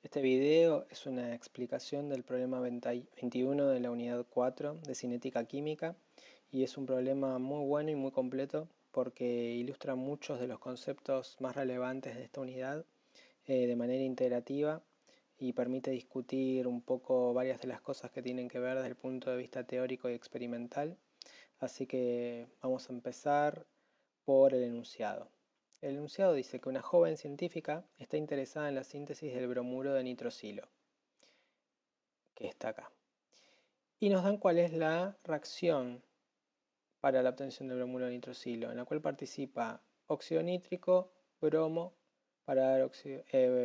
Este video es una explicación del problema 21 de la unidad 4 de cinética química y es un problema muy bueno y muy completo porque ilustra muchos de los conceptos más relevantes de esta unidad de manera integrativa y permite discutir un poco varias de las cosas que tienen que ver desde el punto de vista teórico y experimental. Así que vamos a empezar por el enunciado. El enunciado dice que una joven científica está interesada en la síntesis del bromuro de nitrosilo, que está acá. Y nos dan cuál es la reacción para la obtención del bromuro de nitrosilo, en la cual participa óxido nítrico, bromo, para dar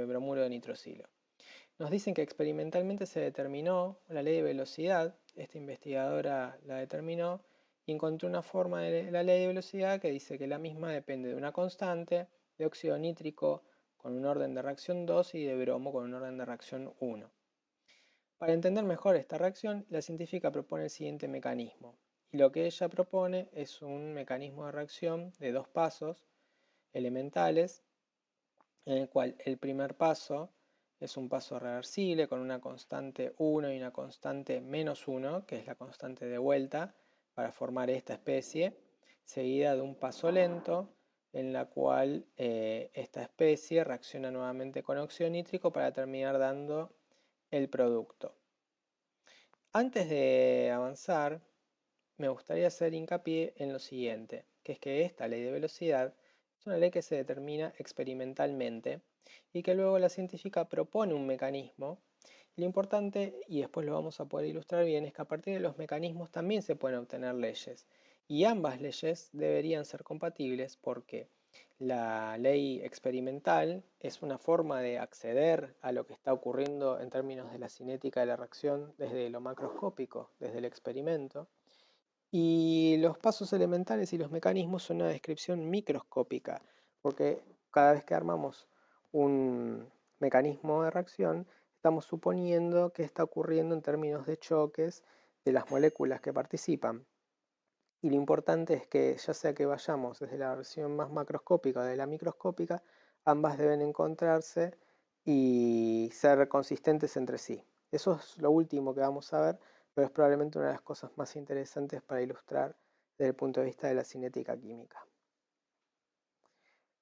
bromuro de nitrosilo. Nos dicen que experimentalmente se determinó la ley de velocidad, esta investigadora la determinó y encontró una forma de la ley de velocidad que dice que la misma depende de una constante, de óxido nítrico con un orden de reacción 2 y de bromo con un orden de reacción 1. Para entender mejor esta reacción, la científica propone el siguiente mecanismo. Y lo que ella propone es un mecanismo de reacción de dos pasos elementales, en el cual el primer paso es un paso reversible con una constante 1 y una constante menos 1, que es la constante de vuelta, para formar esta especie, seguida de un paso lento, en la cual esta especie reacciona nuevamente con óxido nítrico para terminar dando el producto. Antes de avanzar, me gustaría hacer hincapié en lo siguiente, que es que esta ley de velocidad es una ley que se determina experimentalmente y que luego la científica propone un mecanismo. Lo importante, y después lo vamos a poder ilustrar bien, es que a partir de los mecanismos también se pueden obtener leyes. Y ambas leyes deberían ser compatibles porque la ley experimental es una forma de acceder a lo que está ocurriendo en términos de la cinética de la reacción desde lo macroscópico, desde el experimento. Y los pasos elementales y los mecanismos son una descripción microscópica, porque cada vez que armamos un mecanismo de reacción, estamos suponiendo que está ocurriendo en términos de choques de las moléculas que participan. Y lo importante es que ya sea que vayamos desde la versión más macroscópica o de la microscópica, ambas deben encontrarse y ser consistentes entre sí. Eso es lo último que vamos a ver, pero es probablemente una de las cosas más interesantes para ilustrar desde el punto de vista de la cinética química.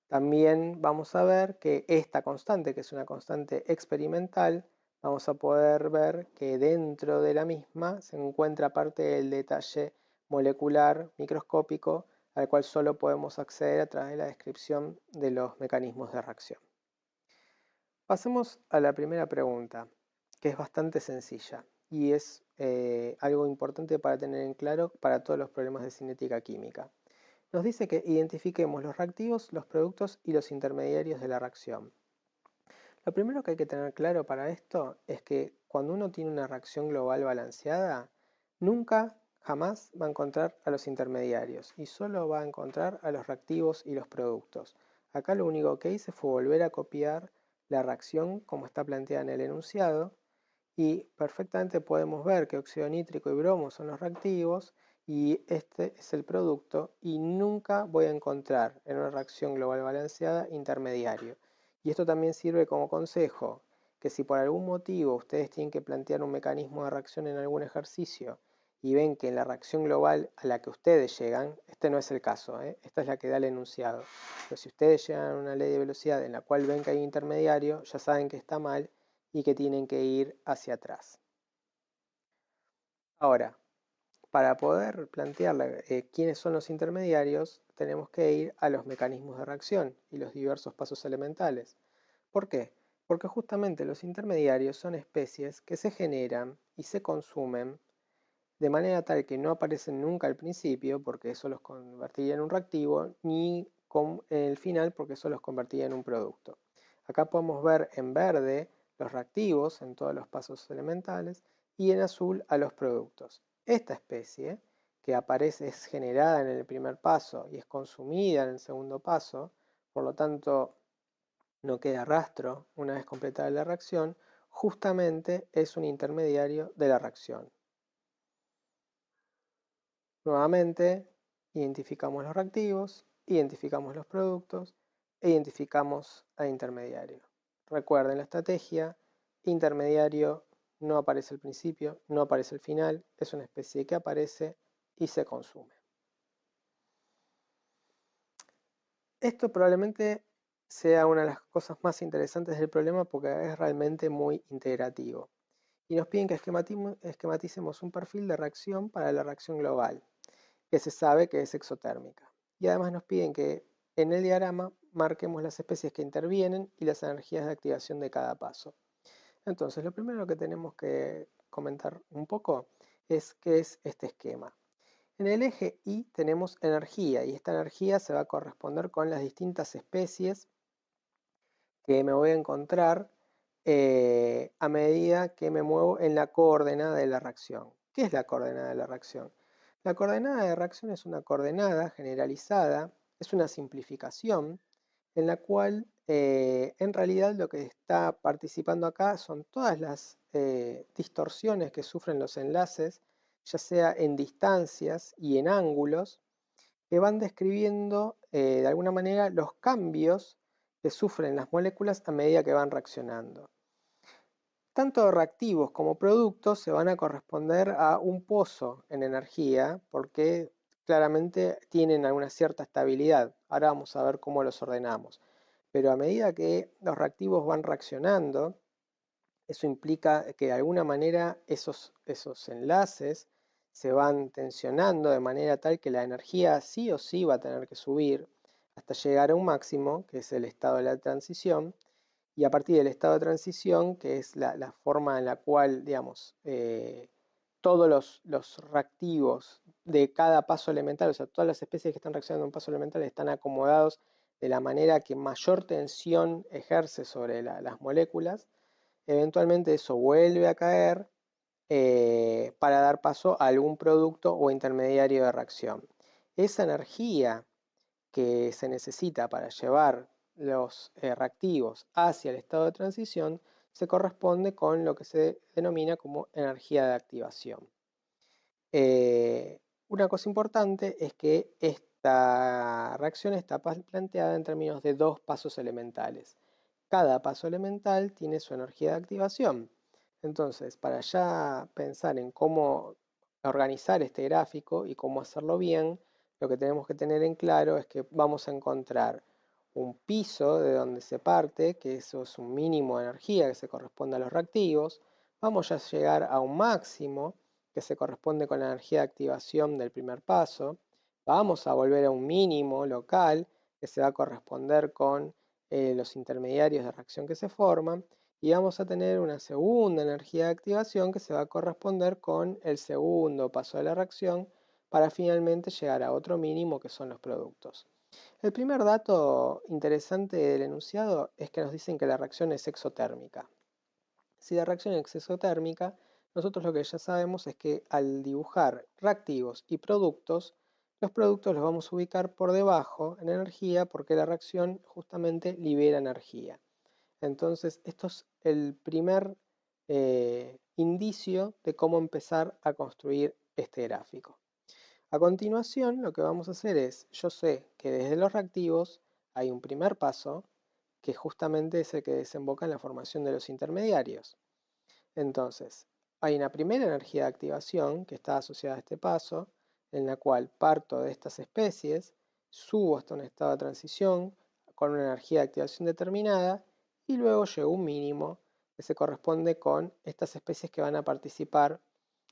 También vamos a ver que esta constante, que es una constante experimental, vamos a poder ver que dentro de la misma se encuentra parte del detalle molecular microscópico al cual solo podemos acceder a través de la descripción de los mecanismos de reacción. Pasemos a la primera pregunta, que es bastante sencilla y es algo importante para tener en claro para todos los problemas de cinética química. Nos dice que identifiquemos los reactivos, los productos y los intermediarios de la reacción. Lo primero que hay que tener claro para esto es que cuando uno tiene una reacción global balanceada, nunca, jamás va a encontrar a los intermediarios y solo va a encontrar a los reactivos y los productos. Acá lo único que hice fue volver a copiar la reacción como está planteada en el enunciado y perfectamente podemos ver que óxido nítrico y bromo son los reactivos y este es el producto y nunca voy a encontrar en una reacción global balanceada intermediario. Y esto también sirve como consejo, que si por algún motivo ustedes tienen que plantear un mecanismo de reacción en algún ejercicio y ven que en la reacción global a la que ustedes llegan, este no es el caso, esta es la que da el enunciado, pero si ustedes llegan a una ley de velocidad en la cual ven que hay intermediario, ya saben que está mal y que tienen que ir hacia atrás. Ahora, para poder plantear quiénes son los intermediarios, tenemos que ir a los mecanismos de reacción y los diversos pasos elementales. ¿Por qué? Porque justamente los intermediarios son especies que se generan y se consumen de manera tal que no aparecen nunca al principio, porque eso los convertiría en un reactivo, ni en el final, porque eso los convertiría en un producto. Acá podemos ver en verde los reactivos en todos los pasos elementales y en azul a los productos. Esta especie, que aparece, es generada en el primer paso y es consumida en el segundo paso, por lo tanto no queda rastro una vez completada la reacción, justamente es un intermediario de la reacción. Nuevamente, identificamos los reactivos, identificamos los productos e identificamos al intermediario. Recuerden la estrategia, intermediario, no aparece el principio, no aparece el final, es una especie que aparece y se consume. Esto probablemente sea una de las cosas más interesantes del problema porque es realmente muy integrativo. Y nos piden que esquematicemos un perfil de reacción para la reacción global, que se sabe que es exotérmica. Y además nos piden que en el diagrama marquemos las especies que intervienen y las energías de activación de cada paso. Entonces, lo primero que tenemos que comentar un poco es qué es este esquema. En el eje Y tenemos energía y esta energía se va a corresponder con las distintas especies que me voy a encontrar a medida que me muevo en la coordenada de la reacción. ¿Qué es la coordenada de la reacción? La coordenada de reacción es una coordenada generalizada, es una simplificación en la cual en realidad lo que está participando acá son todas las distorsiones que sufren los enlaces, ya sea en distancias y en ángulos, que van describiendo de alguna manera los cambios que sufren las moléculas a medida que van reaccionando. Tanto reactivos como productos se van a corresponder a un pozo en energía porque claramente tienen alguna cierta estabilidad. Ahora vamos a ver cómo los ordenamos. Pero a medida que los reactivos van reaccionando, eso implica que de alguna manera esos enlaces se van tensionando de manera tal que la energía sí o sí va a tener que subir hasta llegar a un máximo, que es el estado de la transición, y a partir del estado de transición, que es la forma en la cual, digamos, todos los reactivos de cada paso elemental, o sea, todas las especies que están reaccionando en un paso elemental están acomodados de la manera que mayor tensión ejerce sobre las moléculas, eventualmente eso vuelve a caer para dar paso a algún producto o intermediario de reacción. Esa energía que se necesita para llevar los reactivos hacia el estado de transición se corresponde con lo que se denomina como energía de activación. Una cosa importante es que esta reacción está planteada en términos de dos pasos elementales. Cada paso elemental tiene su energía de activación. Entonces, para ya pensar en cómo organizar este gráfico y cómo hacerlo bien, lo que tenemos que tener en claro es que vamos a encontrar un piso de donde se parte, que eso es un mínimo de energía que se corresponde a los reactivos. Vamos a llegar a un máximo que se corresponde con la energía de activación del primer paso. Vamos a volver a un mínimo local que se va a corresponder con los intermediarios de reacción que se forman, y vamos a tener una segunda energía de activación que se va a corresponder con el segundo paso de la reacción para finalmente llegar a otro mínimo que son los productos. El primer dato interesante del enunciado es que nos dicen que la reacción es exotérmica. Si la reacción es exotérmica, nosotros lo que ya sabemos es que al dibujar reactivos y productos, los productos los vamos a ubicar por debajo en energía porque la reacción justamente libera energía. Entonces, esto es el primer indicio de cómo empezar a construir este gráfico. A continuación, lo que vamos a hacer es, yo sé que desde los reactivos hay un primer paso que justamente es el que desemboca en la formación de los intermediarios. Entonces, hay una primera energía de activación que está asociada a este paso, en la cual parto de estas especies, subo hasta un estado de transición con una energía de activación determinada y luego llego a un mínimo que se corresponde con estas especies que van a participar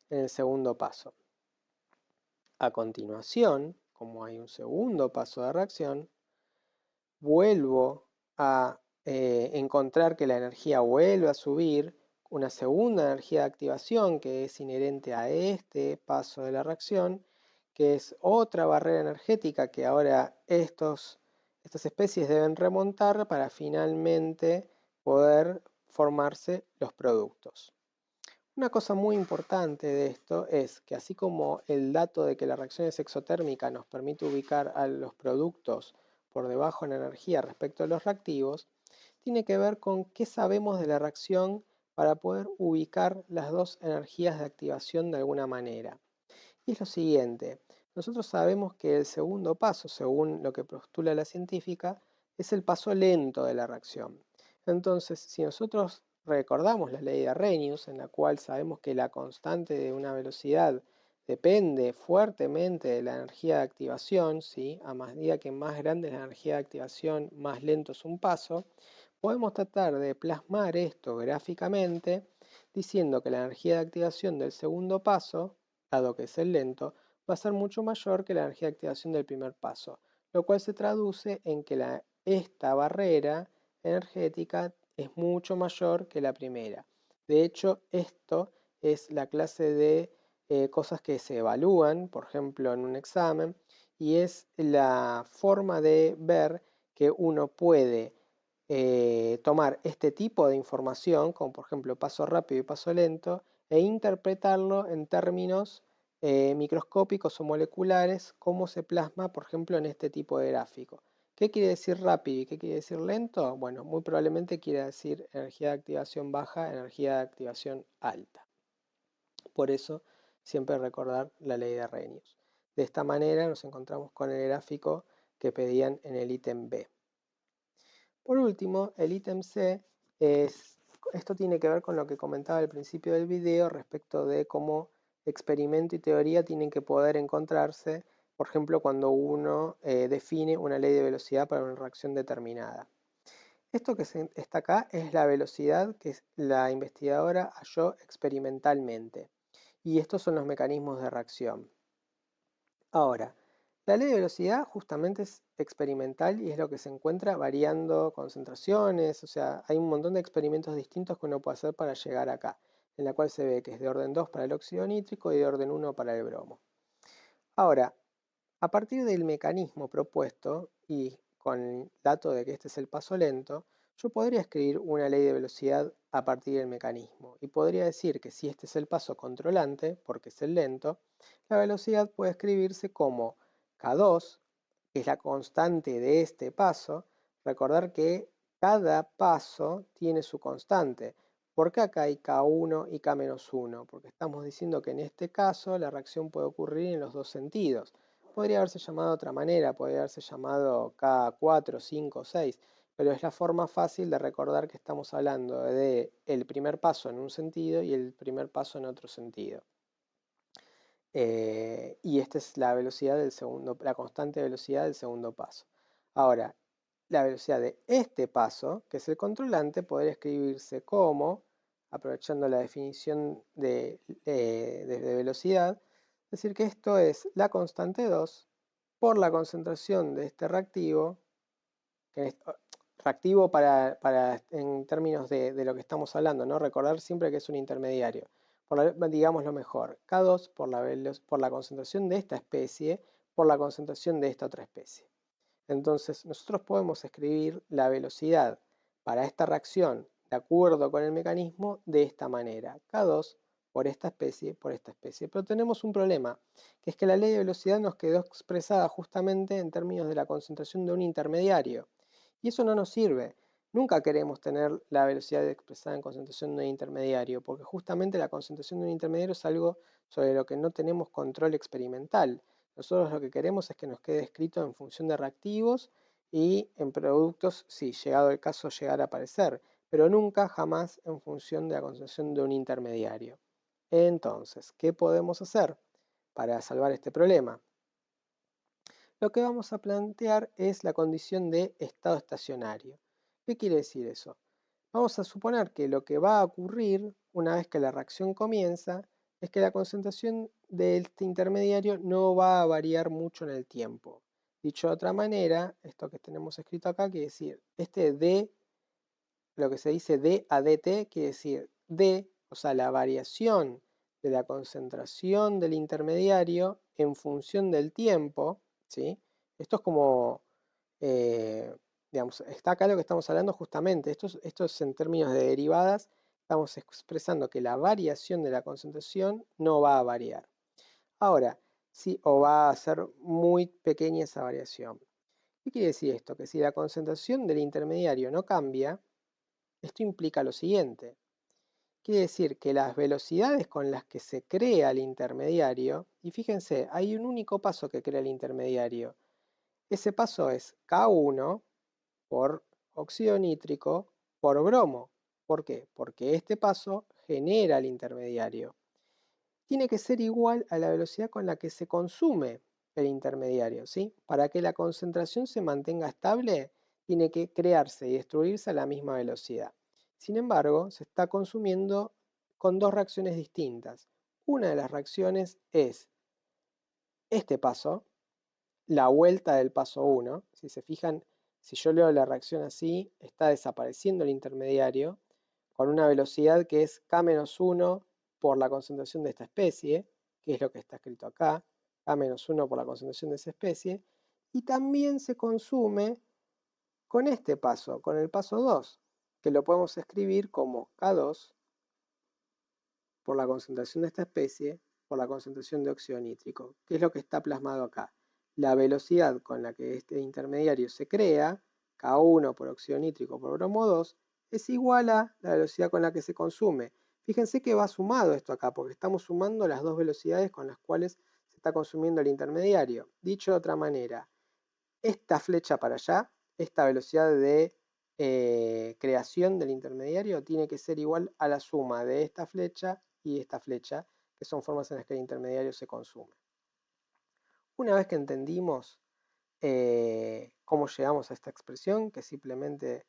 en el segundo paso. A continuación, como hay un segundo paso de reacción, vuelvo a encontrar que la energía vuelve a subir, una segunda energía de activación que es inherente a este paso de la reacción, que es otra barrera energética que ahora estas especies deben remontar para finalmente poder formarse los productos. Una cosa muy importante de esto es que así como el dato de que la reacción es exotérmica nos permite ubicar a los productos por debajo en energía respecto a los reactivos, tiene que ver con qué sabemos de la reacción para poder ubicar las dos energías de activación de alguna manera. Y es lo siguiente, nosotros sabemos que el segundo paso, según lo que postula la científica, es el paso lento de la reacción. Entonces, si nosotros recordamos la ley de Arrhenius, en la cual sabemos que la constante de una velocidad depende fuertemente de la energía de activación, ¿sí? A medida que más grande es la energía de activación, más lento es un paso. Podemos tratar de plasmar esto gráficamente diciendo que la energía de activación del segundo paso, dado que es el lento, va a ser mucho mayor que la energía de activación del primer paso, lo cual se traduce en que esta barrera energética es mucho mayor que la primera. De hecho, esto es la clase de cosas que se evalúan, por ejemplo, en un examen, y es la forma de ver que uno puede tomar este tipo de información, como por ejemplo paso rápido y paso lento, e interpretarlo en términos microscópicos o moleculares, como se plasma, por ejemplo, en este tipo de gráfico. ¿Qué quiere decir rápido y qué quiere decir lento? Bueno, muy probablemente quiere decir energía de activación baja, energía de activación alta. Por eso, siempre recordar la ley de Arrhenius. De esta manera nos encontramos con el gráfico que pedían en el ítem B. Por último, el ítem C esto tiene que ver con lo que comentaba al principio del video respecto de cómo experimento y teoría tienen que poder encontrarse, por ejemplo, cuando uno define una ley de velocidad para una reacción determinada. Esto que está acá es la velocidad que la investigadora halló experimentalmente, y estos son los mecanismos de reacción. Ahora, la ley de velocidad justamente es experimental y es lo que se encuentra variando concentraciones, o sea, hay un montón de experimentos distintos que uno puede hacer para llegar acá, en la cual se ve que es de orden 2 para el óxido nítrico y de orden 1 para el bromo. Ahora, a partir del mecanismo propuesto y con el dato de que este es el paso lento, yo podría escribir una ley de velocidad a partir del mecanismo y podría decir que si este es el paso controlante, porque es el lento, la velocidad puede escribirse como K2, que es la constante de este paso. Recordar que cada paso tiene su constante. ¿Por qué acá hay K1 y K-1? Porque estamos diciendo que en este caso la reacción puede ocurrir en los dos sentidos. Podría haberse llamado de otra manera, podría haberse llamado K4, 5, 6, pero es la forma fácil de recordar que estamos hablando de el primer paso en un sentido y el primer paso en otro sentido. Y esta es la velocidad del segundo, la constante velocidad del segundo paso. Ahora, la velocidad de este paso, que es el controlante, podría escribirse como, aprovechando la definición de velocidad, decir que esto es la constante 2 por la concentración de este reactivo, que es reactivo en términos de lo que estamos hablando, ¿no? Recordar siempre que es un intermediario. Digamos lo mejor, K2 por la concentración de esta especie por la concentración de esta otra especie. Entonces, nosotros podemos escribir la velocidad para esta reacción de acuerdo con el mecanismo de esta manera. K2 por esta especie, por esta especie. Pero tenemos un problema, que es que la ley de velocidad nos quedó expresada justamente en términos de la concentración de un intermediario. Y eso no nos sirve. Nunca queremos tener la velocidad expresada en concentración de un intermediario, porque justamente la concentración de un intermediario es algo sobre lo que no tenemos control experimental. Nosotros lo que queremos es que nos quede escrito en función de reactivos y en productos, si llegado el caso llegar a aparecer, pero nunca jamás en función de la concentración de un intermediario. Entonces, ¿qué podemos hacer para salvar este problema? Lo que vamos a plantear es la condición de estado estacionario. ¿Qué quiere decir eso? Vamos a suponer que lo que va a ocurrir una vez que la reacción comienza es que la concentración de este intermediario no va a variar mucho en el tiempo. Dicho de otra manera, esto que tenemos escrito acá quiere decir, este D, lo que se dice D a DT, quiere decir D, o sea, la variación de la concentración del intermediario en función del tiempo, ¿sí? Esto es como, digamos, está acá lo que estamos hablando justamente, esto es en términos de derivadas, estamos expresando que la variación de la concentración no va a variar. Ahora, sí, o va a ser muy pequeña esa variación. ¿Qué quiere decir esto? Que si la concentración del intermediario no cambia, esto implica lo siguiente. Quiere decir que las velocidades con las que se crea el intermediario, y fíjense, hay un único paso que crea el intermediario. Ese paso es K1 por óxido nítrico por bromo. ¿Por qué? Porque este paso genera el intermediario. Tiene que ser igual a la velocidad con la que se consume el intermediario, ¿sí? Para que la concentración se mantenga estable, tiene que crearse y destruirse a la misma velocidad. Sin embargo, se está consumiendo con dos reacciones distintas. Una de las reacciones es este paso, la vuelta del paso 1. Si se fijan, si yo leo la reacción así, está desapareciendo el intermediario con una velocidad que es K-1 por la concentración de esta especie, que es lo que está escrito acá, K-1 por la concentración de esa especie, y también se consume con este paso, con el paso 2, que lo podemos escribir como K2 por la concentración de esta especie por la concentración de óxido nítrico, que es lo que está plasmado acá. La velocidad con la que este intermediario se crea, K1 por óxido nítrico por bromo 2, es igual a la velocidad con la que se consume. Fíjense que va sumado esto acá, porque estamos sumando las dos velocidades con las cuales se está consumiendo el intermediario. Dicho de otra manera, esta flecha para allá, esta velocidad de creación del intermediario tiene que ser igual a la suma de esta flecha y esta flecha, que son formas en las que el intermediario se consume. Una vez que entendimos cómo llegamos a esta expresión, que es simplemente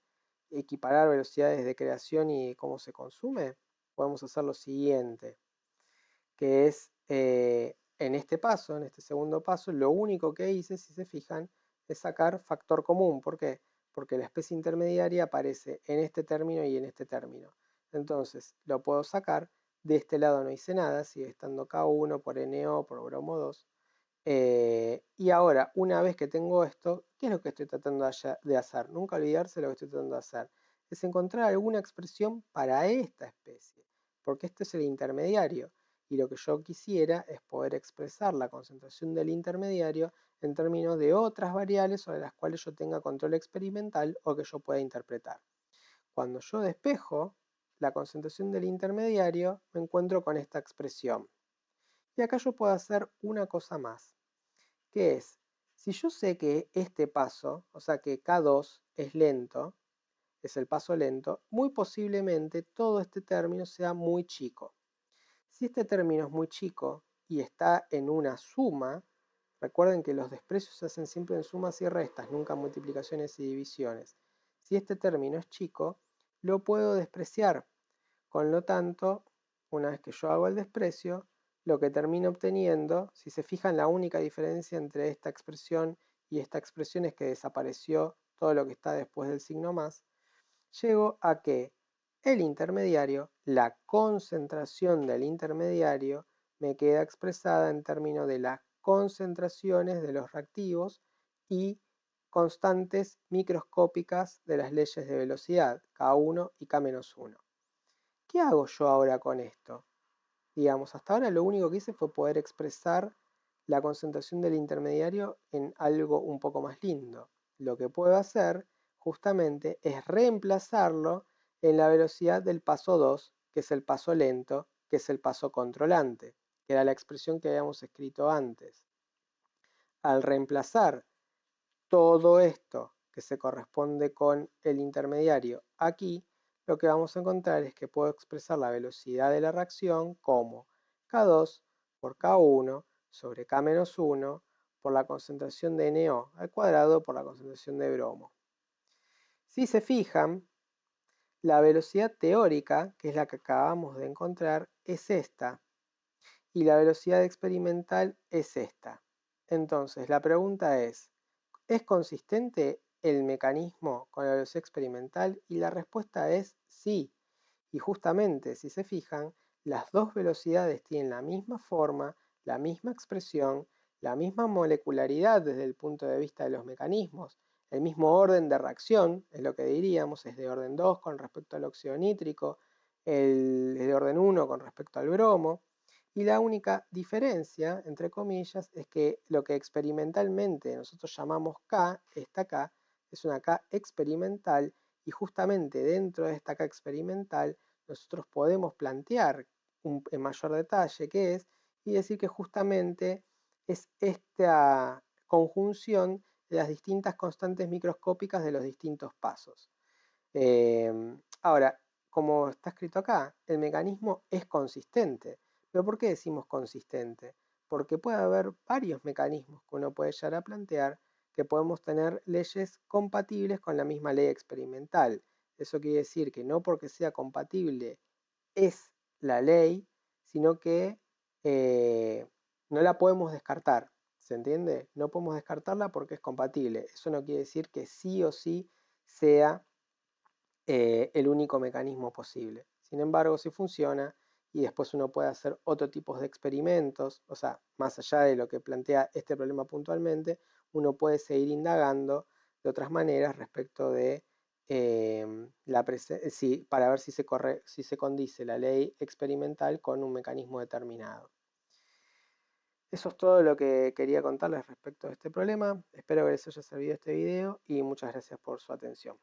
equiparar velocidades de creación y cómo se consume, podemos hacer lo siguiente, que es en este paso, en este segundo paso, lo único que hice, si se fijan, es sacar factor común. ¿Por qué? Porque la especie intermediaria aparece en este término y en este término. Entonces, lo puedo sacar. De este lado no hice nada, sigue estando K1 por NO por bromo 2. Y ahora, una vez que tengo esto, ¿qué es lo que estoy tratando de hacer? Nunca olvidarse lo que estoy tratando de hacer. Es encontrar alguna expresión para esta especie, porque este es el intermediario. Y lo que yo quisiera es poder expresar la concentración del intermediario en términos de otras variables sobre las cuales yo tenga control experimental o que yo pueda interpretar. Cuando yo despejo la concentración del intermediario, me encuentro con esta expresión. Y acá yo puedo hacer una cosa más, que es, si yo sé que este paso, o sea que K2 es lento, es el paso lento, muy posiblemente todo este término sea muy chico. Si este término es muy chico y está en una suma, recuerden que los desprecios se hacen siempre en sumas y restas, nunca multiplicaciones y divisiones. Si este término es chico, lo puedo despreciar. Con lo tanto, una vez que yo hago el desprecio, lo que termino obteniendo, si se fijan, la única diferencia entre esta expresión y esta expresión es que desapareció todo lo que está después del signo más, llego a que el intermediario, la concentración del intermediario, me queda expresada en términos de las concentraciones de los reactivos y constantes microscópicas de las leyes de velocidad, K1 y K-1. ¿Qué hago yo ahora con esto? Digamos, hasta ahora lo único que hice fue poder expresar la concentración del intermediario en algo un poco más lindo. Lo que puedo hacer justamente es reemplazarlo en la velocidad del paso 2, que es el paso lento, que es el paso controlante, que era la expresión que habíamos escrito antes. Al reemplazar todo esto que se corresponde con el intermediario aquí, lo que vamos a encontrar es que puedo expresar la velocidad de la reacción como K2 por K1 sobre K-1 por la concentración de NO al cuadrado por la concentración de bromo. Si se fijan, la velocidad teórica, que es la que acabamos de encontrar, es esta, y la velocidad experimental es esta. Entonces, la pregunta es consistente el mecanismo con la velocidad experimental? Y la respuesta es sí. Y justamente, si se fijan, las dos velocidades tienen la misma forma, la misma expresión, la misma molecularidad desde el punto de vista de los mecanismos, el mismo orden de reacción, es lo que diríamos, es de orden 2 con respecto al óxido nítrico, es de orden 1 con respecto al bromo, y la única diferencia, entre comillas, es que lo que experimentalmente nosotros llamamos K, esta K, es una K experimental, y justamente dentro de esta K experimental nosotros podemos plantear en mayor detalle qué es, y decir que justamente es esta conjunción de las distintas constantes microscópicas de los distintos pasos. Ahora, como está escrito acá, el mecanismo es consistente. ¿Pero por qué decimos consistente? Porque puede haber varios mecanismos que uno puede llegar a plantear que podemos tener leyes compatibles con la misma ley experimental. Eso quiere decir que no porque sea compatible es la ley, sino que no la podemos descartar. ¿Se entiende? No podemos descartarla porque es compatible. Eso no quiere decir que sí o sí sea el único mecanismo posible. Sin embargo, si funciona y después uno puede hacer otro tipo de experimentos, o sea, más allá de lo que plantea este problema puntualmente, uno puede seguir indagando de otras maneras respecto de para ver si se condice la ley experimental con un mecanismo determinado. Eso es todo lo que quería contarles respecto a este problema. Espero que les haya servido este video y muchas gracias por su atención.